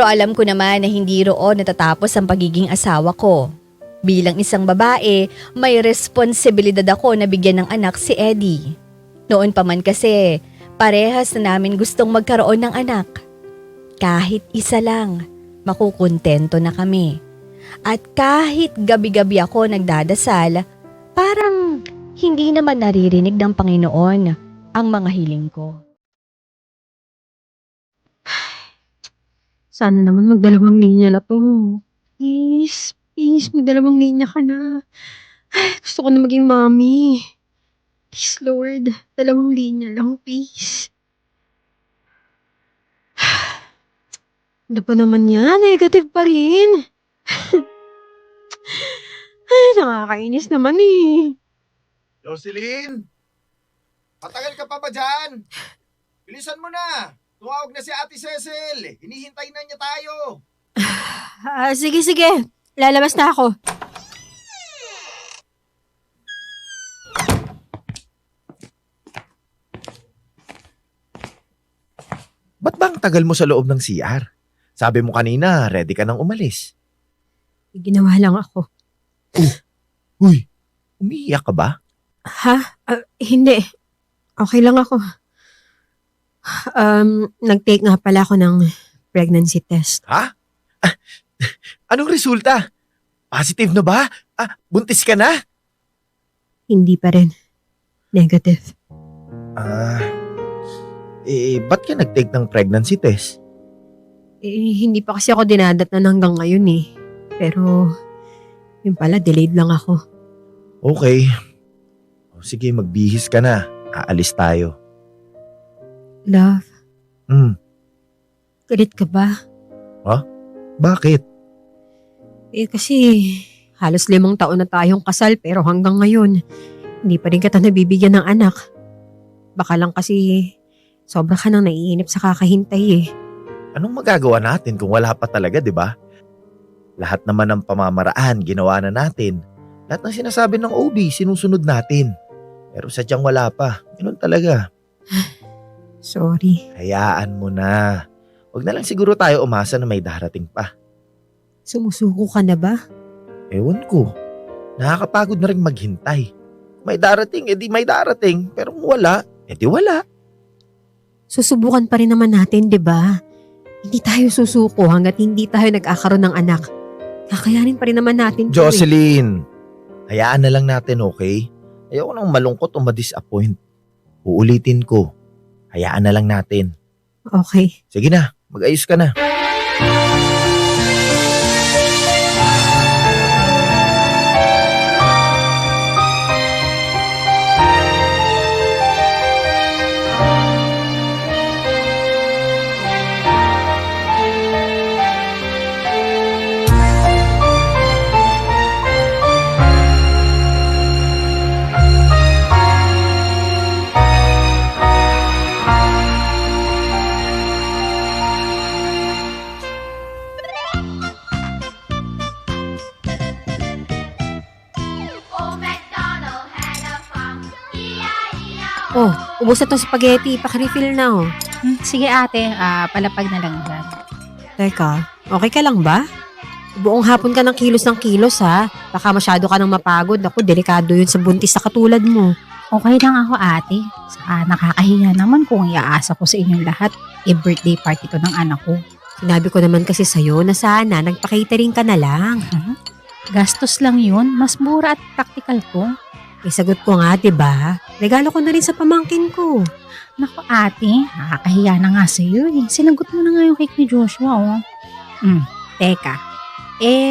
Pero alam ko naman na hindi roon natatapos ang pagiging asawa ko. Bilang isang babae, may responsibilidad ako na bigyan ng anak si Eddie. Noon pa man kasi, parehas na namin gustong magkaroon ng anak. Kahit isa lang, makukontento na kami. At kahit gabi-gabi ako nagdadasal, parang hindi naman naririnig ng Panginoon ang mga hiling ko. Sana naman magdalawang linya na to. Please, please, magdalawang linya ka na. Ay, gusto ko na maging mommy. Please, Lord, dalawang linya lang, please. Ano pa naman yan? Negative pa rin. Ay, nakakainis naman eh. Jocelyn! Matagal ka pa ba dyan? Bilisan mo na! Tumawag na si Ate Cecil! Hinihintay na niya tayo! Sige, sige. Lalabas na ako. Ba't ba ang tagal mo sa loob ng CR? Sabi mo kanina, ready ka nang umalis. Ginawa lang ako. Uy, umiiyak ka ba? Ha? Hindi. Okay lang ako. Nag-take nga pala ako ng pregnancy test. Ha? Anong resulta? Positive na ba? Buntis ka na? Hindi pa rin. Negative. Ba't ka nag-take ng pregnancy test? Hindi pa kasi ako dinadatnan hanggang ngayon eh. Pero, yun pala, delayed lang ako. Okay. Sige, magbihis ka na. Aalis tayo. Love, galit ka ba? Bakit? Kasi, halos 5 taon na tayong kasal pero hanggang ngayon, hindi pa rin kita nabibigyan ng anak. Baka lang kasi, sobra ka nang naiinip sa kakahintay eh. Anong magagawa natin kung wala pa talaga, di ba? Lahat naman ng pamamaraan, ginawa na natin. Lahat ng sinasabi ng OB, sinusunod natin. Pero sadyang wala pa. Ganun talaga. Sorry. Hayaan mo na. Huwag na lang siguro tayo umasa na may darating pa. Sumusuko ka na ba? Ewan ko. Nakakapagod na rin maghintay. May darating, edi may darating. Pero kung wala, edi wala. Susubukan pa rin naman natin, di ba? Hindi tayo susuko hanggat hindi tayo nag-akaroon ng anak. Kakayanin pa rin naman natin. Jocelyn, hayaan na lang natin, okay? Ayoko nang malungkot o ma-disappoint. Uulitin ko. Hayaan na lang natin. Okay. Sige na, mag-ayos ka na. Oh, ubos na tong spaghetti. Paki-refill na oh. Sige ate, palapag na lang dyan. Teka, okay ka lang ba? Buong hapon ka ng kilos ha. Baka masyado ka nang mapagod. Ako, delikado yun sa buntis na katulad mo. Okay lang ako ate. Saka nakakahiya naman kung iaasa ko sa inyong lahat. Birthday party to ng anak ko. Sinabi ko naman kasi sa'yo na sana nagpa-catering ka na lang. Gastos lang yun. Mas mura at practical to. Sagot ko nga, diba? Regalo ko na rin sa pamangkin ko. Naku ate, nakakahiya na nga sa'yo eh. Sinagot mo na nga yung cake ni Joshua oh. Teka.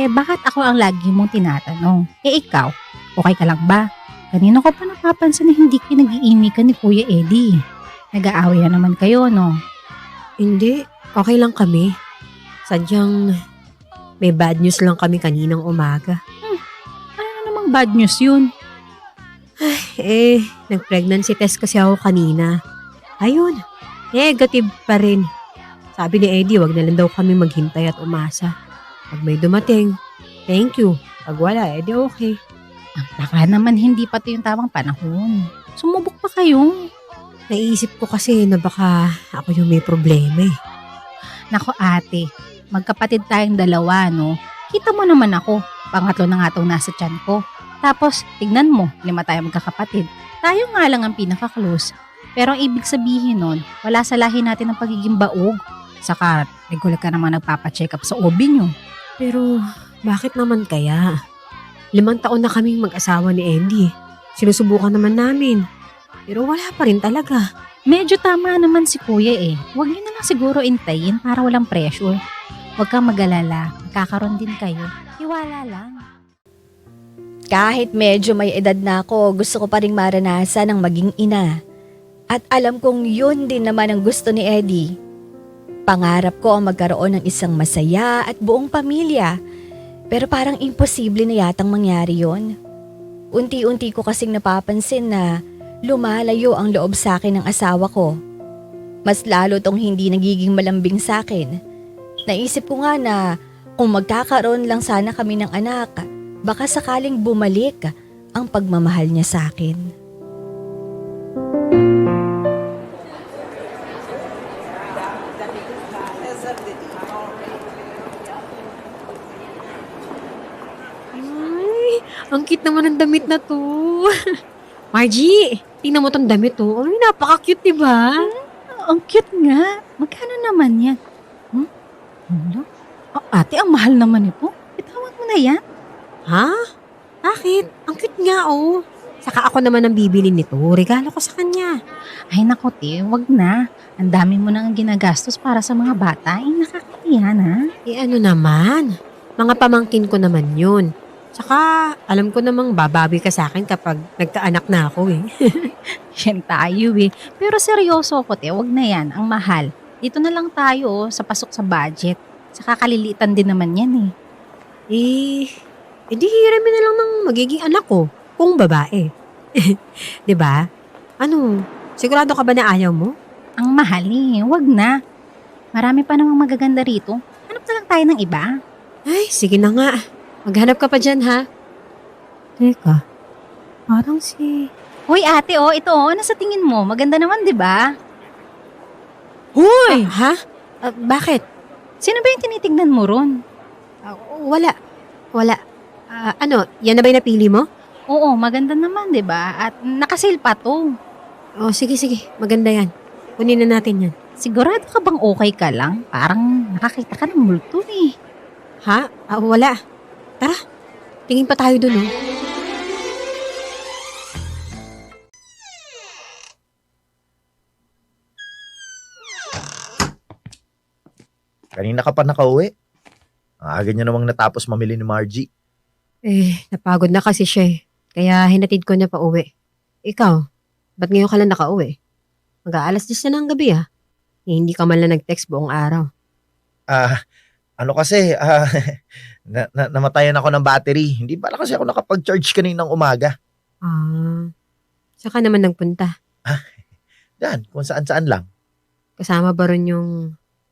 Bakit ako ang lagi mong tinatanong? Ikaw, okay ka lang ba? Kanina ko pa napapansin na hindi ka nag-iimikan ni Kuya Eddie. Nag-aaway na naman kayo, no? Hindi, okay lang kami. Sadyang may bad news lang kami kaninang umaga. Ano namang bad news yun? Nag-pregnancy test kasi ako kanina. Ayun, negative pa rin. Sabi ni Eddie, wag na lang daw kami maghintay at umasa. Pag may dumating, thank you. Pag wala, edi okay. Baka naman hindi pa ito yung tamang panahon. Sumubok pa kayo. Naisip ko kasi na baka ako yung may problema eh. Nako ate, magkapatid tayong dalawa, no? Kita mo naman ako, pangatlo na nga tong nasa tiyan ko. Tapos, tignan mo, 5 tayo magkakapatid. Tayo nga lang ang pinaka-close. Pero ang ibig sabihin nun, wala sa lahi natin ang pagiging baog. Saka, regular ka naman nagpapacheck up sa OB nyo. Pero bakit naman kaya? 5 taon na kaming mag-asawa ni Andy. Sinusubukan naman namin. Pero wala pa rin talaga. Medyo tama naman si kuya eh. Huwag niyo na lang siguro intayin para walang pressure. Huwag kang mag-alala. Magkakaroon din kayo. Iwala lang. Kahit medyo may edad na ako, gusto ko pa ring maranasan ang maging ina. At alam kong yun din naman ang gusto ni Eddie. Pangarap ko ang magkaroon ng isang masaya at buong pamilya. Pero parang imposible na yatang mangyari yon. Unti-unti ko kasing napapansin na lumalayo ang loob sa akin ng asawa ko. Mas lalo tong hindi nagiging malambing sa akin. Naisip ko nga na kung magkakaroon lang sana kami ng anak, baka sakaling bumalik ang pagmamahal niya sa akin. Ay, ang cute naman ng damit na to. Margie, tingnan mo tong damit to. Ay, napaka-cute, diba? Ang cute nga. Magkano naman yan? Ano? Ate, ang mahal naman ito. Itawan mo na yan. Ha? Bakit? Ang cute nga, oh. Saka ako naman ang bibili nito. Regalo ko sa kanya. Ay nako, te, wag na. Ang dami mo nang ginagastos para sa mga bata. Ay, nakakahiya na. Eh ano naman? Mga pamangkin ko naman yun. Saka alam ko namang babawi ka sa akin kapag nagkaanak na ako eh. Yan tayo eh. Pero seryoso ko, te, wag na yan. Ang mahal. Dito na lang tayo sa pasok sa budget. Saka kalilitan din naman yan eh. Edi hiramin na lang ng magiging anak ko. Kung babae. 'Di ba? Ano? Sigurado ka ba na ayaw mo? Ang mahal eh. Wag na. Marami pa namang magaganda rito. Hanap na lang tayo ng iba. Ay, sige na nga. Maghanap ka pa dyan, ha? Teka. Parang si... Hoy ate, oh, ito oh. Ano sa tingin mo? Maganda naman, di ba? Hoy! Ha? Bakit? Sino ba yung tinitignan mo ron? Wala. Ano? Yan na ba yung napili mo? Oo, maganda naman, di ba? At nakasale pa to. Oh, sige. Maganda yan. Kunin na natin yan. Sigurado ka bang okay ka lang? Parang nakakita ka ng multo eh. Ha? Wala. Tara. Tingin pa tayo dun, oh. Kanina ka pa nakauwi. Ang aga niya namang natapos mamili ni Margie. Napagod na kasi siya eh. Kaya hinatid ko na pa uwi. Ikaw, ba't ngayon ka lang nakauwi? Mag-aalas 10 na ng gabi ah. Hindi ka man lang nag-text buong araw. Ano kasi, namatayan ako ng battery. Hindi pala kasi ako nakapag-charge kaninang umaga. Saka naman nagpunta. Yan, kung saan-saan lang. Kasama ba ron yung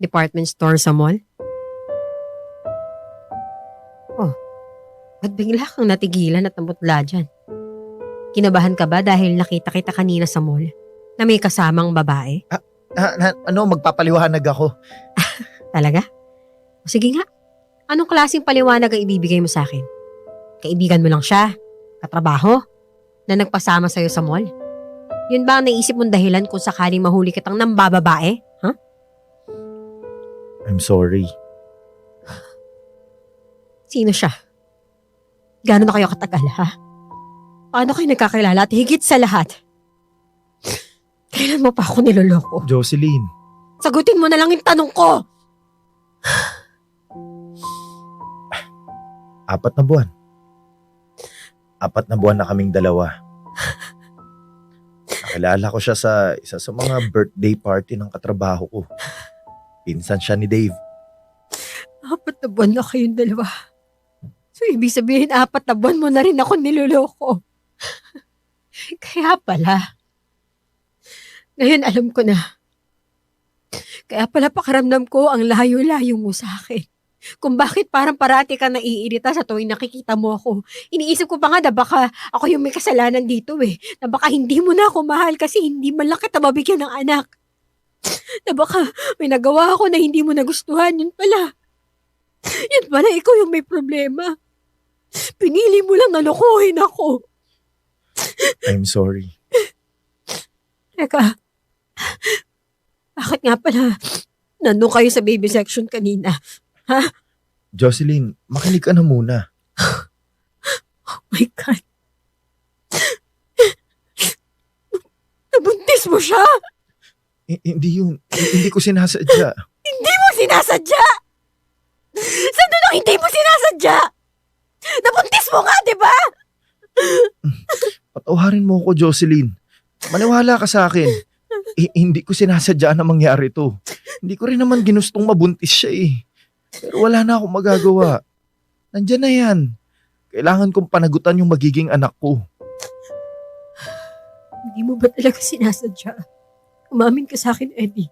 department store sa mall? Oh, ba't bigla kang natigilan at namutla dyan? Kinabahan ka ba dahil nakita kita kanina sa mall na may kasamang babae? Magpapaliwanag ako. Talaga? O sige nga, anong klaseng paliwanag ang ibibigay mo sa akin? Kaibigan mo lang siya? Katrabaho? Na nagpasama sa'yo sa mall? Yun ba ang naisip mong dahilan kung sakaling mahuli kitang nambababae? Huh? I'm sorry. Sino siya? Gano'n na kayo katagal, ha? Paano kayo nagkakilala at higit sa lahat? Kailan mo pa ako niloloko? Jocelyn. Sagutin mo na lang yung tanong ko! 4 na buwan. 4 na buwan na kaming dalawa. Nakilala ko siya sa isa sa mga birthday party ng katrabaho ko. Pinsan siya ni Dave. 4 na buwan na kayong dalawa. So, ibig sabihin, 4 na buwan mo na rin ako niloloko. Kaya pala. Ngayon alam ko na. Kaya pala pakiramdam ko ang layo-layo mo sa akin. Kung bakit parang parati ka naiirita sa tuwing nakikita mo ako. Iniisip ko pa nga na baka ako yung may kasalanan dito eh. Na baka hindi mo na ako mahal kasi hindi man lang kita mabigyan ng anak. Na baka may nagawa ako na hindi mo nagustuhan. Yun pala. Yan pala, ikaw yung may problema. Pinili mo lang na lokohin ako. I'm sorry. Teka, bakit nga pala nandun kayo sa baby section kanina? Jocelyn, makinig ka na muna. Oh my God. Nabuntis mo siya? Hindi yun. Hindi ko sinasadya. Hindi mo sinasadya! Saan doon ang hindi mo sinasadya? Nabuntis mo nga, di ba? Patawarin mo ako, Jocelyn. Maniwala ka sa akin. Hindi ko sinasadya na mangyari to. Hindi ko rin naman ginustong mabuntis siya eh. Pero wala na akong magagawa. Nandyan na yan. Kailangan kong panagutan yung magiging anak ko. Hindi mo ba talaga sinasadya? Umamin ka sa akin, Eddie.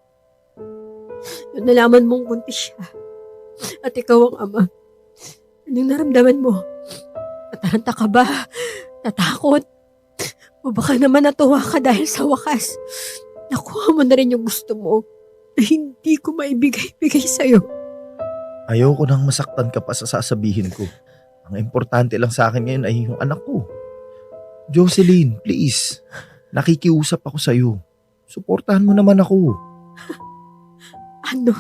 Nung nalaman mong buntis siya at ikaw ang ama, anong naramdaman mo? Nataranta ka ba? Natakot? O baka naman natuwa ka dahil sa wakas nakuha mo na rin yung gusto mo na hindi ko maibigay-bigay sa'yo. Ayoko nang masaktan ka pa sa sasabihin ko. Ang importante lang sa akin ngayon ay yung anak ko. Jocelyn, please. Nakikiusap ako sa'yo. Suportahan mo naman ako. Ano?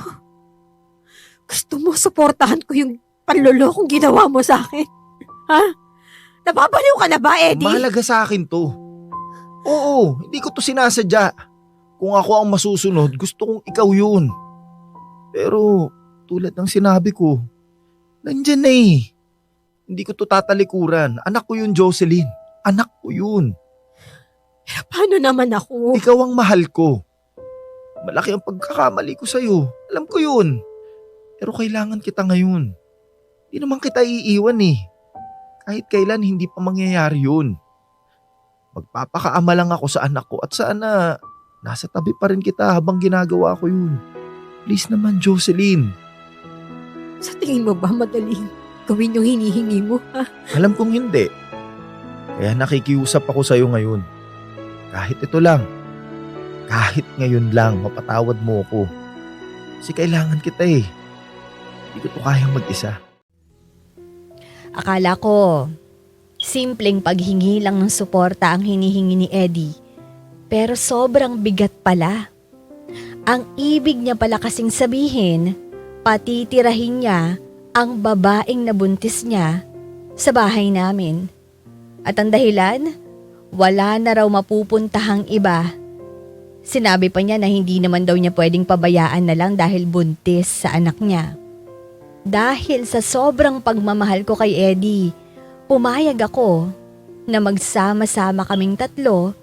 Gusto mo suportahan ko yung panlolokong ginawa mo sa akin? Ha? Napapaliw ka na ba, Eddie? Mahalaga sa akin to. Oo, hindi ko to sinasadya. Kung ako ang masusunod, gusto kong ikaw yun. Pero tulad ng sinabi ko, nandyan na eh. Hindi ko to tatalikuran. Anak ko yun, Jocelyn. Anak ko yun. Paano naman ako? Ikaw ang mahal ko. Malaki ang pagkakamali ko sa'yo. Alam ko yun. Pero kailangan kita ngayon. Hindi naman kita iiwan eh. Kahit kailan hindi pa mangyayari yun. Magpapakaama lang ako sa anak ko at sana nasa tabi pa rin kita habang ginagawa ko yun. Please naman, Jocelyn. Sa tingin mo ba madaling gawin yung hinihingi mo, ha? Alam kong hindi. Kaya nakikiusap ako sa'yo ngayon. Kahit ito lang. Kahit ngayon lang, mapatawad mo ako. Kasi kailangan kita eh. Hindi ko to kayang mag-isa. Akala ko, simpleng paghingi lang ng suporta ang hinihingi ni Eddie. Pero sobrang bigat pala. Ang ibig niya pala kasing sabihin, patitirahin niya ang babaeng nabuntis niya sa bahay namin. At ang dahilan, wala na raw mapupuntahang iba. Sinabi pa niya na hindi naman daw niya pwedeng pabayaan na lang dahil buntis sa anak niya. Dahil sa sobrang pagmamahal ko kay Eddie, pumayag ako na magsama-sama kaming tatlo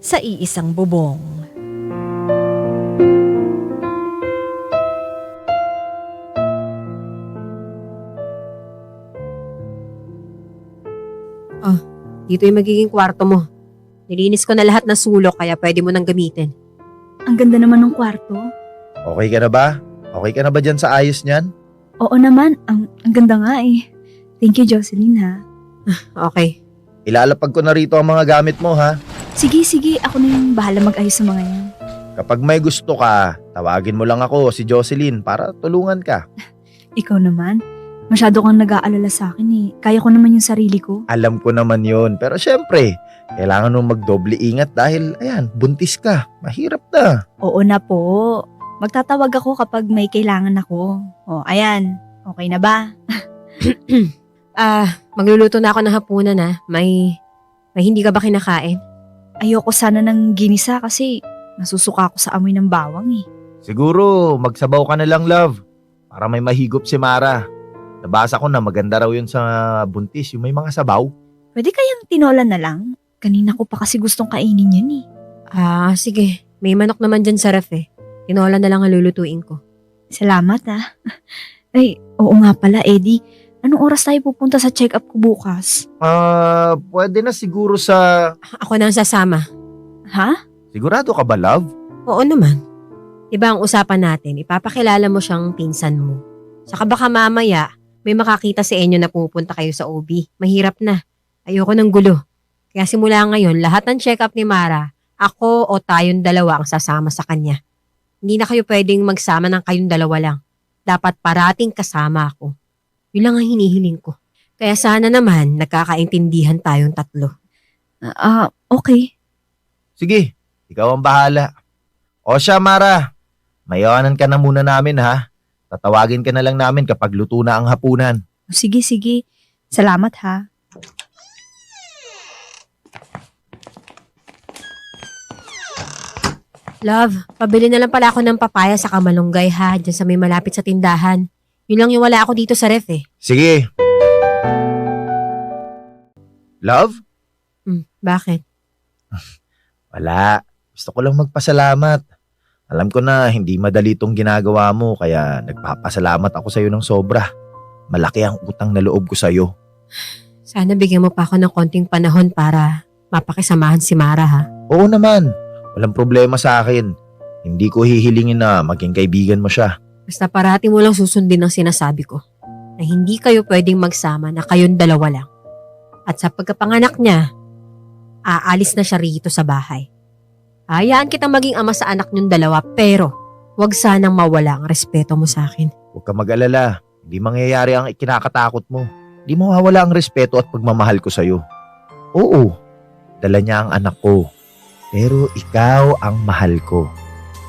sa iisang bubong. Dito yung magiging kwarto mo. Nilinis ko na lahat ng sulok kaya pwede mo nang gamitin. Ang ganda naman ng kwarto. Okay ka na ba? Okay ka na ba dyan sa ayos niyan? Oo naman, ang ganda nga eh. Thank you, Jocelyn ha. Okay. Ilalapag ko na rito ang mga gamit mo ha. Sige, ako na yung bahala mag-ayos sa mga yan. Kapag may gusto ka, tawagin mo lang ako, si Jocelyn, para tulungan ka. Ikaw naman, masyado kang nag-aalala sa akin eh. Kaya ko naman yung sarili ko. Alam ko naman yon, pero syempre, kailangan mo magdoble ingat dahil, ayan, buntis ka. Mahirap na. Oo na po. Magtatawag ako kapag may kailangan ako. O, ayan. Okay na ba? Magluluto na ako ng hapunan ha. May hindi ka ba kinakain? Ayoko sana ng ginisa kasi nasusuka ako sa amoy ng bawang eh. Siguro, magsabaw ka na lang, love. Para may mahigop si Mara. Nabasa ko na maganda raw yun sa buntis, yung may mga sabaw. Pwede kayang tinola na lang? Kanina ko pa kasi gustong kainin yan eh. Sige. May manok naman dyan sa ref eh. Tinola na lang ang lulutuin ko. Salamat ah. Ay, oo nga pala Eddie. Anong oras tayo pupunta sa check-up ko bukas? Pwede na siguro sa... Ako na ang sasama. Ha? Sigurado ka ba, love? Oo naman. Diba ang usapan natin, ipapakilala mo siyang pinsan mo. Saka baka mamaya, may makakita sa inyo na pupunta kayo sa OB. Mahirap na. Ayoko ng gulo. Kaya simula ngayon, lahat ng check-up ni Mara, ako o tayong dalawa ang sasama sa kanya. Hindi na kayo pwedeng magsama ng kayong dalawa lang. Dapat parating kasama ako. Yun lang ang hinihiling ko. Kaya sana naman nagkakaintindihan tayong tatlo. Okay. Sige, ikaw ang bahala. O siya, Mara. Mayawanan ka na muna namin ha. Tatawagin ka na lang namin kapag luto na ang hapunan. Sige. Salamat ha. Love, pabili na lang pala ako ng papaya sa kamalunggay ha, dyan sa may malapit sa tindahan. Yun lang yung wala ako dito sa ref eh. Sige. Love? Bakit? Wala. Gusto ko lang magpasalamat. Alam ko na hindi madali itong ginagawa mo kaya nagpapasalamat ako sa'yo ng sobra. Malaki ang utang na loob ko sa'yo. Sana bigyan mo pa ako ng konting panahon para mapakisamahan si Mara ha. Oo naman. Walang problema sa akin. Hindi ko hihilingin na maging kaibigan mo siya. Basta parati mo lang susundin ang sinasabi ko. Na hindi kayo pwedeng magsama, na kayong dalawa lang. At sa pagkapanganak niya, aalis na siya rito sa bahay. Hayaan kitang maging ama sa anak niyong dalawa pero wag sanang mawala ang respeto mo sa akin. Huwag ka mag-alala. Hindi mangyayari ang ikinakatakot mo. Hindi mawawala ang respeto at pagmamahal ko sa'yo. Oo, dala niya ang anak ko. Pero ikaw ang mahal ko.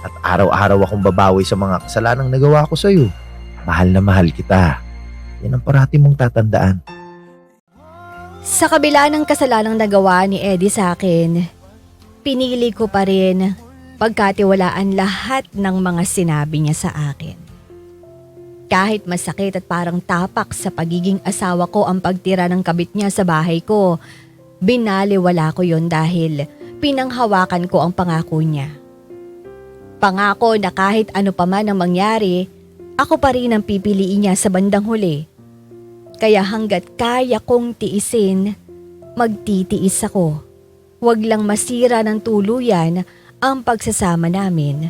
At araw-araw akong babawi sa mga kasalanang nagawa ko sa'yo. Mahal na mahal kita. Yan ang parati mong tatandaan. Sa kabila ng kasalanang nagawa ni Eddie sa akin, pinili ko pa rin pagkatiwalaan lahat ng mga sinabi niya sa akin. Kahit masakit at parang tapak sa pagiging asawa ko ang pagtira ng kabit niya sa bahay ko, binaliwala ko yon dahil pinanghawakan ko ang pangako niya. Pangako na kahit ano pa man ang mangyari, ako pa rin ang pipiliin niya sa bandang huli. Kaya hanggat kaya kong tiisin, magtitiis ako. Huwag lang masira ng tuluyan ang pagsasama namin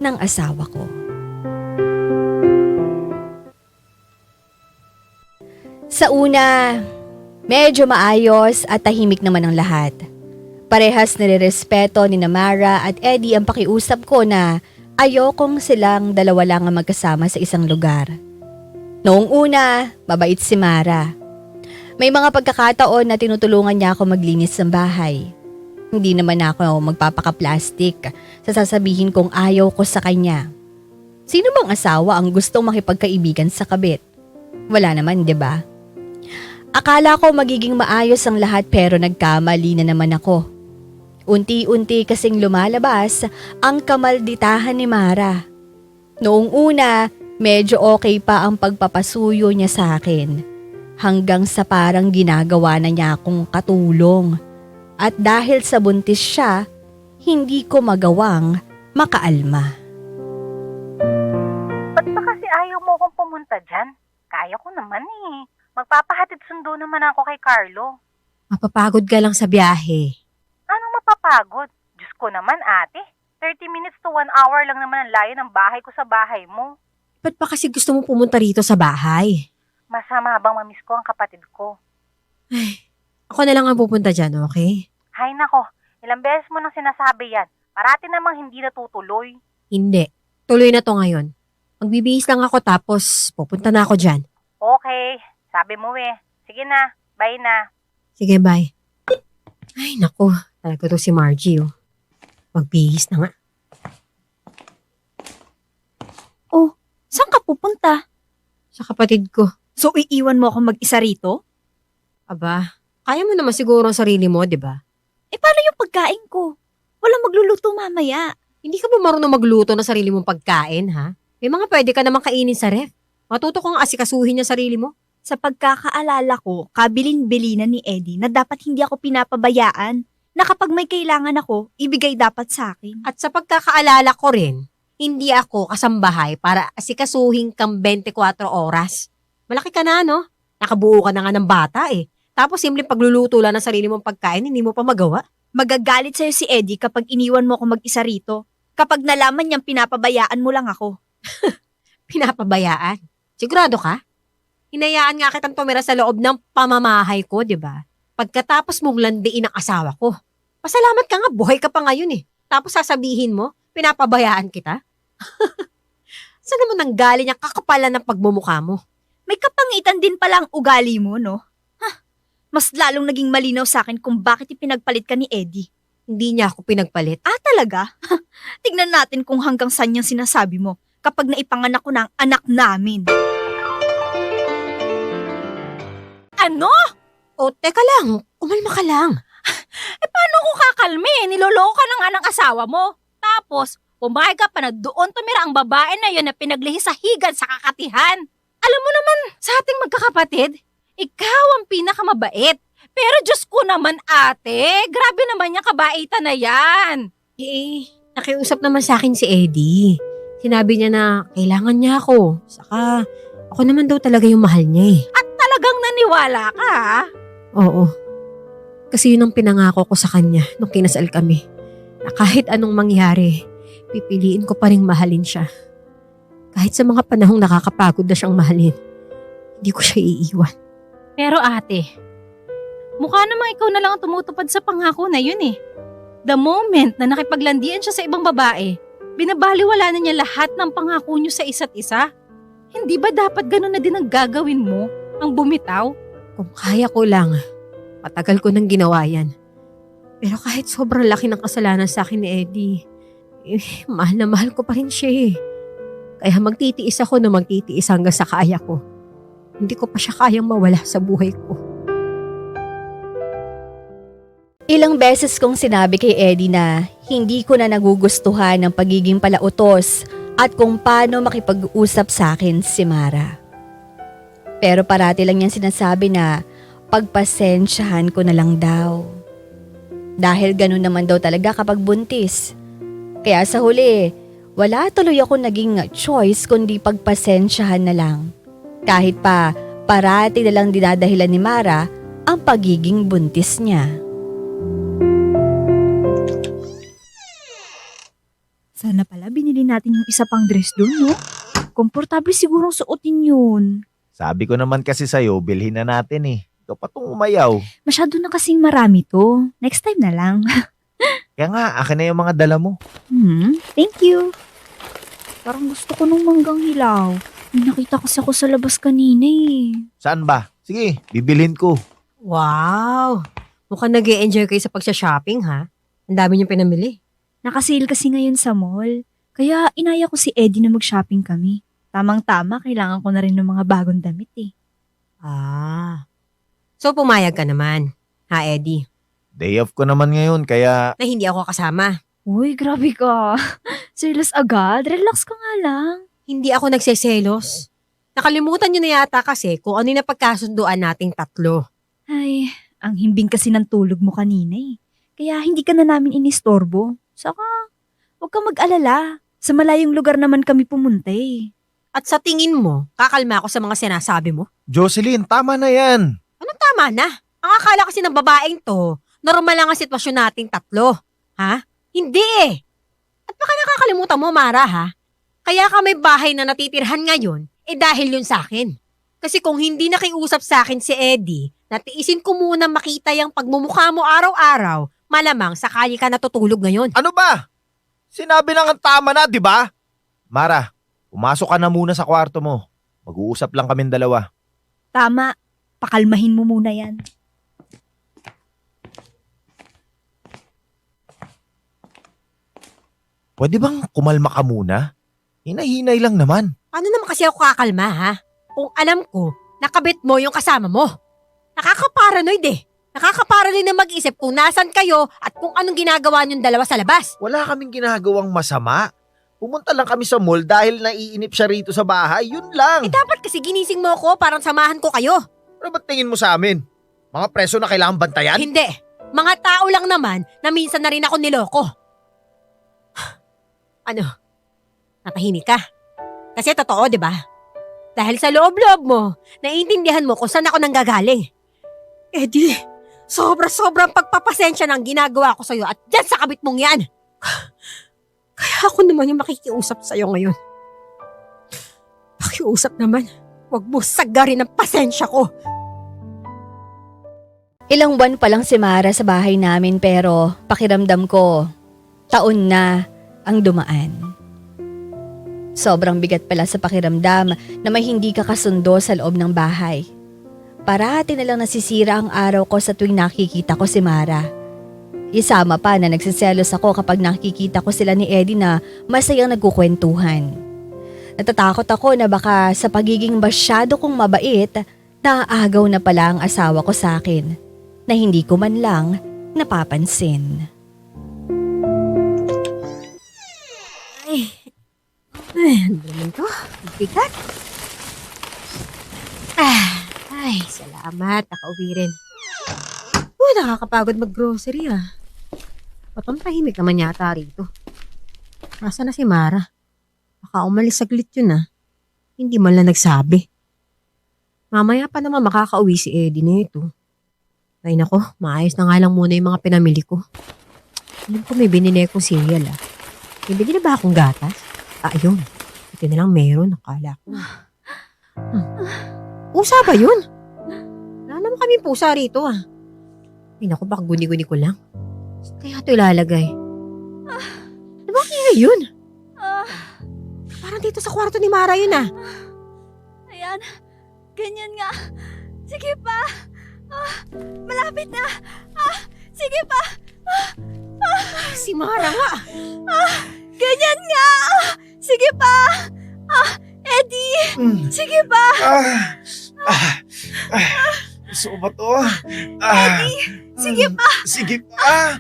ng asawa ko. Sa una, medyo maayos at tahimik naman ang lahat. Parehas nirerespeto ni Mara at Eddie ang pakiusap ko na ayokong silang dalawa lang ang magkasama sa isang lugar. Noong una, mabait si Mara. May mga pagkakataon na tinutulungan niya ako maglinis ng bahay. Hindi naman ako magpapaka-plastic sa sasabihin kong ayaw ko sa kanya. Sino bang asawa ang gustong makipagkaibigan sa kabit? Wala naman, 'di ba? Akala ko magiging maayos ang lahat pero nagkamali na naman ako. Unti-unti kasing lumalabas ang kamalditahan ni Mara. Noong una, medyo okay pa ang pagpapasuyo niya sa akin. Hanggang sa parang ginagawa na niya akong katulong. At dahil sa buntis siya, hindi ko magawang makaalma. Ba't ba kasi ayaw mo akong pumunta dyan? Kaya ko naman eh. Magpapahatid sundo naman ako kay Carlo. Mapapagod ka lang sa biyahe. Anong mapapagod? Diyos ko naman ate. 30 minutes to 1 hour lang naman ang layo ng bahay ko sa bahay mo. Ba't pa kasi gusto mo pumunta rito sa bahay? Masama bang mamiss ko ang kapatid ko? Ako na lang ang pupunta dyan, okay? Hay nako, ilang beses mo nang sinasabi yan. Parati namang hindi natutuloy. Hindi. Tuloy na to ngayon. Magbibihis lang ako tapos pupunta na ako dyan. Okay, sabi mo eh. Sige na, bye na. Sige, bye. Ay, naku. Talaga to si Margie, oh. Magbihis na nga. Saan ka pupunta? Sa kapatid ko. So iiwan mo ako mag-isa rito? Aba, kaya mo naman siguro ang sarili mo, di ba? Paano yung pagkain ko? Walang magluluto mamaya. Hindi ka ba marunong magluto ng sarili mong pagkain, ha? May mga pwede ka namang kainin sa ref. Matuto kong asikasuhin yung sarili mo. Sa pagkakaalala ko, kabilin-bilinan ni Eddie na dapat hindi ako pinapabayaan. Na kapag may kailangan ako, ibigay dapat sa akin. At sa pagkakaalala ko rin, hindi ako kasambahay para asikasuhin kang 24 oras. Malaki ka na, no? Nakabuo ka na nga ng bata, eh. Tapos simple pagluluto lang ng sarili mong pagkain, hindi mo pa magawa. Magagalit sa'yo si Eddie kapag iniwan mo ako mag-isa rito. Kapag nalaman niyang pinapabayaan mo lang ako. Pinapabayaan. Sigurado ka? Hinayaan nga kitang tumira sa loob ng pamamahay ko, di ba? Pagkatapos mong landiin ang asawa ko. Pasalamat ka nga, buhay ka pa ngayon eh. Tapos sasabihin mo, pinapabayaan kita? Saan naman nanggaling ang kakapalan ng pagmumukha mo? May kapang Kalangitan din pala ang ugali mo, no? Mas lalong naging malinaw sa akin kung bakit ipinagpalit ka ni Eddie. Hindi niya ako pinagpalit. Ah, talaga? Tignan natin kung hanggang saan yung sinasabi mo kapag naipanganak ko na ang anak namin. Ano? O, teka lang. Kumalma ka lang. Paano ko kakalme? Niloloko ka ng anang asawa mo. Tapos, pumayag ka pa na doon tumira ang babae na yun na pinaglihisahigan sa kakatihan. Alam mo naman, sa ating magkakapatid, ikaw ang pinakamabait. Pero Diyos ko naman ate, grabe naman yung kabaitan na yan. Nakiusap naman sa akin si Eddie. Sinabi niya na kailangan niya ako. Saka, ako naman daw talaga yung mahal niya eh. Talagang naniwala ka ha? Oo. Kasi yun ang pinangako ko sa kanya nung kinasal kami. Na kahit anong mangyari, pipiliin ko pa rin mahalin siya. Kahit sa mga panahong nakakapagod na siyang mahalin, hindi ko siya iiwan. Pero ate, mukha namang ikaw na lang ang tumutupad sa pangako na yun eh. The moment na nakipaglandian siya sa ibang babae, binabaliwala na niya lahat ng pangako niyo sa isa't isa. Hindi ba dapat ganun na din ang gagawin mo, ang bumitaw? Kung kaya ko lang, matagal ko nang ginawa yan. Pero kahit sobrang laki ng kasalanan sa akin ni Eddie, mahal na mahal ko pa rin siya eh. Kaya magtitiis ako na magtitiis hanggang sa kaya ko. Hindi ko pa siya kayang mawala sa buhay ko. Ilang beses kong sinabi kay Eddie na hindi ko na nagugustuhan ang pagiging palautos at kung paano makipag-usap sa akin si Mara. Pero parati lang niyang sinasabi na pagpasensyahan ko na lang daw. Dahil ganun naman daw talaga kapag buntis. Kaya sa huli, wala tuloy ako naging choice kundi pagpasensyahan na lang. Kahit pa parati na lang dinadahilan ni Mara ang pagiging buntis niya. Sana pala binili natin yung isa pang dress doon, no? Komportable sigurong suotin yun. Sabi ko naman kasi sa'yo, bilhin na natin eh. Ikaw pa tong umayaw. Masyado na kasing marami to. Next time na lang. Kaya nga, akin na yung mga dala mo. Thank you. Parang gusto ko nung manggang hilaw. May nakita kasi ako sa labas kanina eh. Saan ba? Sige, bibilhin ko. Wow! Mukhang nag-e-enjoy kayo sa pagsha-shopping ha? Ang dami niyong pinamili. Nakasale kasi ngayon sa mall. Kaya inaya ko si Eddie na mag-shopping kami. Tamang-tama, kailangan ko na rin ng mga bagong damit eh. Ah. So pumayag ka naman, ha Eddie? Day off ko naman ngayon, kaya Na hindi ako kasama. Uy, grabe ka. Serious agad? Relax ka nga lang. Hindi ako nagseselos. Nakalimutan niyo na yata kasi kung ano yung napagkasunduan nating tatlo. Ay, ang himbing kasi ng tulog mo kanina eh. Kaya hindi ka na namin inistorbo. Saka, huwag kang mag-alala. Sa malayong lugar naman kami pumunta eh. At sa tingin mo, kakalma ako sa mga sinasabi mo? Jocelyn, tama na yan. Anong tama na? Ang akala kasi ng babaeng to, normal lang ang sitwasyon nating tatlo. Ha? Hindi eh. At baka nakakalimutan mo, Mara ha? Kaya ka may bahay na natitirhan ngayon, dahil yun sa akin. Kasi kung hindi nakiusap sa akin si Eddie, natiisin ko muna makita yung pagmumukha mo araw-araw, malamang sakali ka natutulog ngayon. Ano ba? Sinabi lang ang tama na, di ba? Mara, pumasok ka na muna sa kwarto mo. Mag-uusap lang kaming dalawa. Tama, pakalmahin mo muna yan. Pwede bang kumalma ka muna? Hinay-hinay lang naman. Paano naman kasi ako kakalma ha? Kung alam ko, nakabit mo yung kasama mo. Nakaka-paranoid eh. Nakaka-paranoid na mag-isip kung nasan kayo at kung anong ginagawa niyong dalawa sa labas. Wala kaming ginagawang masama. Pumunta lang kami sa mall dahil naiinip siya rito sa bahay. Yun lang. Dapat kasi ginising mo ako parang samahan ko kayo. Ano ba't tingin mo sa amin? Mga preso na kailangan bantayan? Hindi. Mga tao lang naman na minsan na rin ako niloko. Ano? Natahimik ka? Kasi totoo, di ba? Dahil sa loob-loob mo, naiintindihan mo kung saan ako nanggagaling. Eddie, sobra-sobrang pagpapasensya ng ginagawa ko sa'yo at dyan sa kabit mong yan. Kaya ako naman yung makikiusap sa'yo ngayon. Pakiusap naman, huwag mo sagarin ang pasensya ko. Ilang buwan pa lang si Mara sa bahay namin pero pakiramdam ko, taon na ang dumaan. Sobrang bigat pala sa pakiramdam na may hindi ka kasundo sa loob ng bahay. Parati na lang nasisira ang araw ko sa tuwing nakikita ko si Mara. Isama pa na nagsiselos ako kapag nakikita ko sila ni Eddie na masayang nagkukwentuhan. Natatakot ako na baka sa pagiging masyado kong mabait, naaagaw na pala ang asawa ko sa akin na hindi ko man lang napapansin. Ano naman to? Bigat. Ay, salamat. Nakauwi rin. Uy, nakakapagod mag-grocery Patong tahimik naman yata rito. Nasa na si Mara? Baka umalis saglit yun Hindi man lang nagsabi. Mamaya pa naman makakauwi si Eddie nito. Ay nako, maayos na nga lang muna yung mga pinamili ko. Alam ko may binili akong cereal May binili ba akong gatas? Ayun. Ito na lang meron, nakala ko. Pusa ba yun? Wala naman kami pusa rito Ay naku, baka guni-guni ko lang. Saan kaya ito ilalagay? Ano ba kaya yun? Parang dito sa kwarto ni Mara yun Ayan, ganyan nga. Sige pa. Malapit na. Sige pa. Si Mara nga. Ganyan nga. Sige pa. Eddie, sige pa. Gusto ko ba to? Sige pa. Sige pa.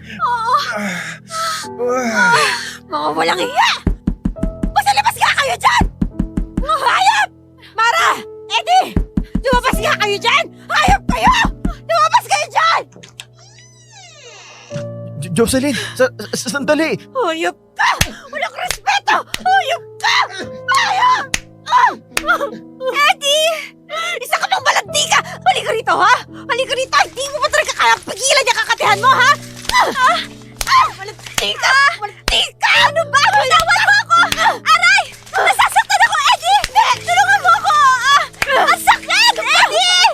Mga walang iya! Pasalabas nga kayo dyan! Mga hayop! Mara! Eddie! Lumabas nga kayo dyan! Hayop kayo! Lumabas kayo dyan! Jocelyn, sandali. Hayop ka! Walang respeto! Hayop ka! Hayop! Eddie! Isa ka pang balagdi ka! Halika rito, ha? Halika rito! Hindi mo ba talaga kaya pigilan yung kakatihan mo, ha? Balagdi ka! Balagdi ka! Ano ba? Bitawan mo ako! Aray! Nasasaktan ako, Eddie! Tulungan mo ako! Ang sakit! Eddie!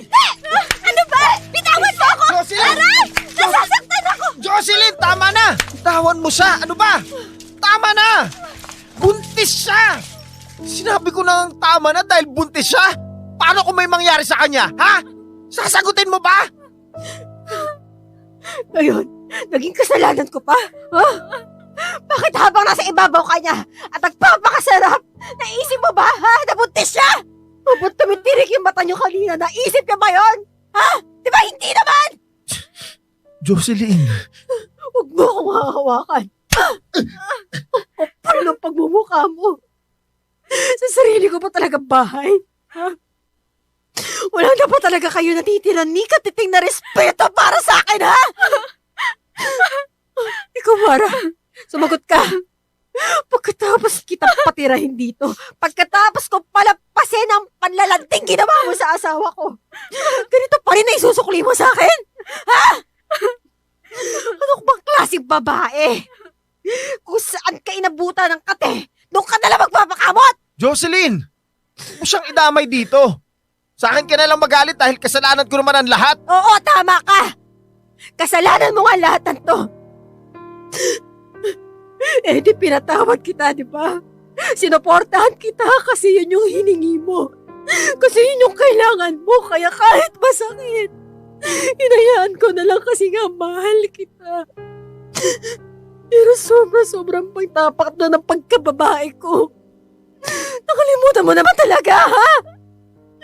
Ano ba? Bitawan mo ako! Jocelyn! Aray! Nasasaktan ako! Jocelyn, tama na! Tawan mo siya! Ano ba? Tama na! Buntis siya! Sinabi ko na ang tama na dahil buntis siya! Paano kung may mangyari sa kanya, ha? Sasagutin mo ba? Ngayon, naging kasalanan ko pa. Bakit habang nasa ibabaw ka niya at nagpapakasarap, naisip mo ba, nabuntis siya? Ba't tumitirik yung mata niyo kanina? Naisip niya ba yun? Di ba hindi naman? Jocelyn, Huwag mo akong hahawakan. Kapal ng pagmumukha mo. Sa sarili ko pa talaga bahay. Wala na pa talaga kayo natitira ni katiting na respeto para sa akin, Ikaw, Mara, sumagot ka. Pagkatapos kita patirahin dito, pagkatapos ko palapasin ang panlalanting ginawa mo sa asawa ko, ganito pa rin na isusukli mo sa akin? Ano bang klaseng babae? Kung saan ka inabutan ng kate, doon ka nalang magpapakamot! Jocelyn! Huwag mo siyang idamay dito. Sa akin ka nalang magalit dahil kasalanan ko naman ang lahat. Oo, tama ka! Kasalanan mo nga lahat ng to. Di pinatawad kita, di ba? Sinuportahan kita kasi yun yung hiningi mo. Kasi yun yung kailangan mo, kaya kahit masakit, hinayaan ko na lang kasi nga mahal kita. Pero sobrang pagtapak na ng pagkababae ko. Nakalimutan mo naman talaga, ha?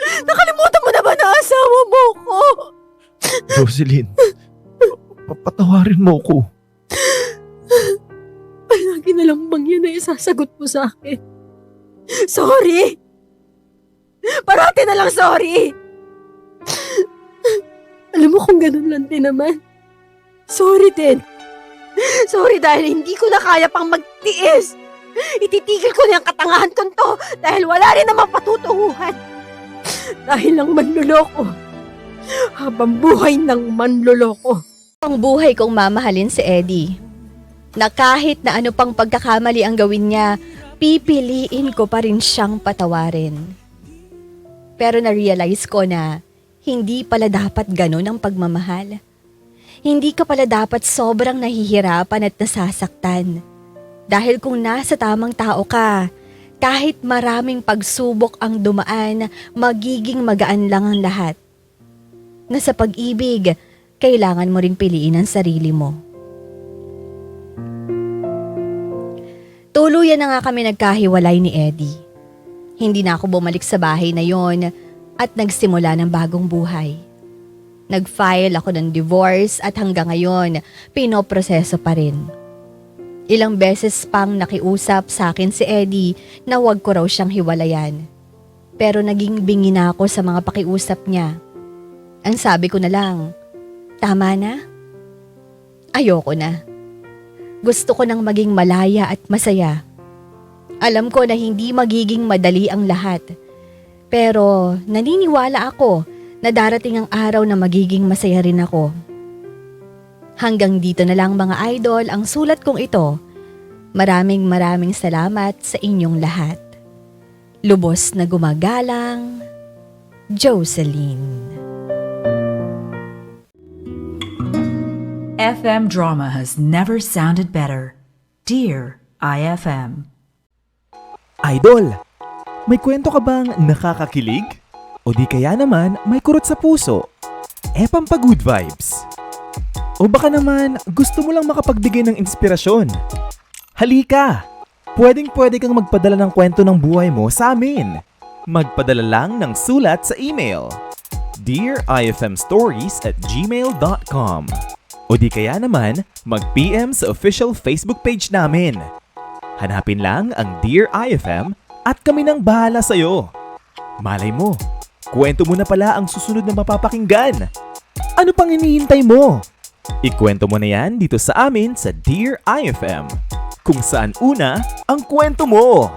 Nakalimutan mo naman na asawa mo ko. Jocelyn, papatawarin mo ko. Palagi na lang bang yun na isasagot mo sa akin? Sorry! Parati na lang sorry! Alam mo kung ganun lang din naman. Sorry din. Sorry dahil hindi ko na kaya pang magtiis. Ititigil ko na yung katangahan ko to dahil wala rin namang patutunguhan. Dahil lang manloloko. Habang buhay ng manloloko. Ang buhay kong mamahalin si Eddie. Na kahit na ano pang pagkakamali ang gawin niya, pipiliin ko pa rin siyang patawarin. Pero na-realize ko na hindi pala dapat ganun ang pagmamahal. Hindi ka pala dapat sobrang nahihirapan at nasasaktan. Dahil kung nasa tamang tao ka, Kahit maraming pagsubok ang dumaan, magiging magaan lang ang lahat. Na sa pag-ibig, kailangan mo ring piliin ang sarili mo. Tuluyan na nga kami nagkahiwalay ni Eddie. Hindi na ako bumalik sa bahay na yon at nagsimula ng bagong buhay. Nag-file ako ng divorce at hanggang ngayon, pinoproseso pa rin. Ilang beses pang nakiusap sa akin si Eddie na wag ko raw siyang hiwalayan. Pero naging bingi na ako sa mga pakiusap niya. Ang sabi ko na lang, tama na? Ayoko na. Gusto ko nang maging malaya at masaya. Alam ko na hindi magiging madali ang lahat. Pero naniniwala ako na darating ang araw na magiging masaya rin ako. Hanggang dito na lang mga idol ang sulat kong ito. Maraming salamat sa inyong lahat. Lubos na gumagalang, Jocelyn. FM drama has never sounded better. Dear IFM. Idol, may kwento ka bang nakakakilig? O di kaya naman may kurot sa puso? Pampa-good vibes. O baka naman gusto mo lang makapagbigay ng inspirasyon? Halika! Pwedeng-pwede kang magpadala ng kwento ng buhay mo sa amin. Magpadala lang ng sulat sa email. dearifmstories@gmail.com. O di kaya naman mag-PM sa official Facebook page namin. Hanapin lang ang Dear IFM at kami nang bahala sa'yo. Malay mo, kwento mo na pala ang susunod na mapapakinggan. Ano pang hinihintay mo? Ikwento mo na yan dito sa amin sa Dear IFM, kung saan una ang kwento mo.